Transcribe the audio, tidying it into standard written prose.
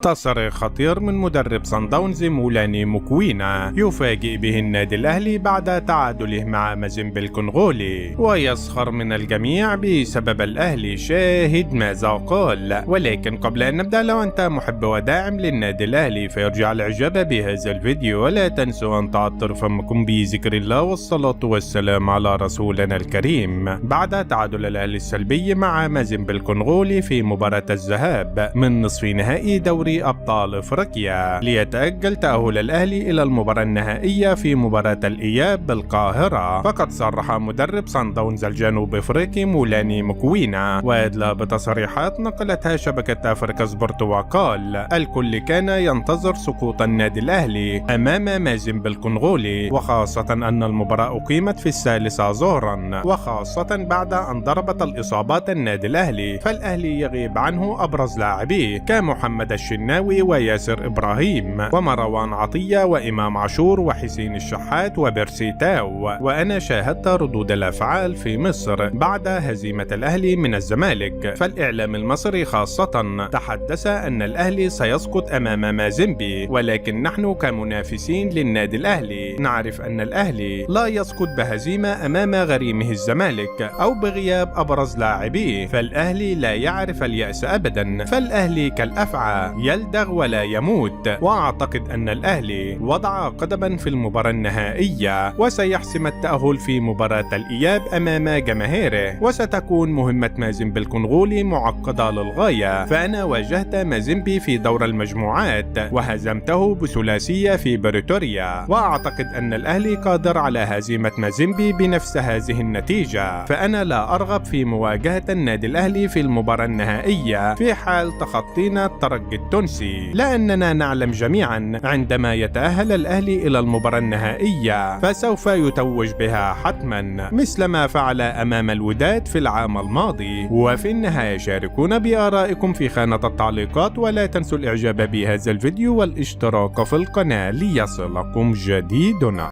تصريح خطير من مدرب صن داونز مولاني مكوينا يفاجئ به النادي الأهلي بعد تعادله مع مازيمبي الكونغولي، ويسخر من الجميع بسبب الأهلي. شاهد ماذا قال. ولكن قبل أن نبدأ، لو أنت محب وداعم للنادي الأهلي فيرجع الإعجاب بهذا الفيديو، ولا تنسوا أن تعطروا فمكم بذكر الله والصلاة والسلام على رسولنا الكريم. بعد تعادل الأهلي السلبي مع مازيمبي الكونغولي في مباراة الذهاب من نصف نهائي دوري أبطال أفريقيا، ليتأجل تأهل الأهلي إلى المباراة النهائية في مباراة الإياب بالقاهرة، فقد صرح مدرب صن داونز الجنوب أفريقي مولاني مكوينا وأدلى بتصريحات نقلتها شبكة أفريكا سبورت، وقال: الكل كان ينتظر سقوط النادي الأهلي أمام مازيمبي الكونغولي، وخاصة أن المباراة أقيمت في 1 ظهرا، وخاصة بعد أن ضربت الإصابات النادي الأهلي، فالأهلي يغيب عنه أبرز لاعبيه كمحمد الشناوي وياسر إبراهيم ومروان عطية وإمام عاشور وحسين الشحات وبيرسي تاو. وأنا شاهدت ردود الأفعال في مصر بعد هزيمة الأهلي من الزمالك، فالإعلام المصري خاصة تحدث أن الأهلي سيسقط أمام مازيمبي، ولكن نحن كمنافسين للنادي الأهلي نعرف أن الأهلي لا يسقط بهزيمة أمام غريمه الزمالك أو بغياب أبرز لاعبيه، فالأهلي لا يعرف اليأس أبدا، فالأهلي كالأفعى يلدغ ولا يموت. وأعتقد أن الأهلي وضع قدما في المباراة النهائية وسيحسم التأهل في مباراة الإياب أمام جماهيره، وستكون مهمة مازيمبي الكونغولي معقدة للغاية، فأنا واجهت مازيمبي في دور المجموعات وهزمته بثلاثية في بريتوريا، وأعتقد أن الأهلي قادر على هزيمة مازيمبي بنفس هذه النتيجة، فأنا لا أرغب في مواجهة النادي الأهلي في المباراة النهائية في حال تخطينا الترجي التونسي، لأننا نعلم جميعا عندما يتأهل الأهلي إلى المباراة النهائية فسوف يتوج بها حتما، مثل ما فعل أمام الوداد في العام الماضي. وفي النهاية شاركونا بآرائكم في خانة التعليقات، ولا تنسوا الإعجاب بهذا الفيديو والاشتراك في القناة ليصلكم جديدنا.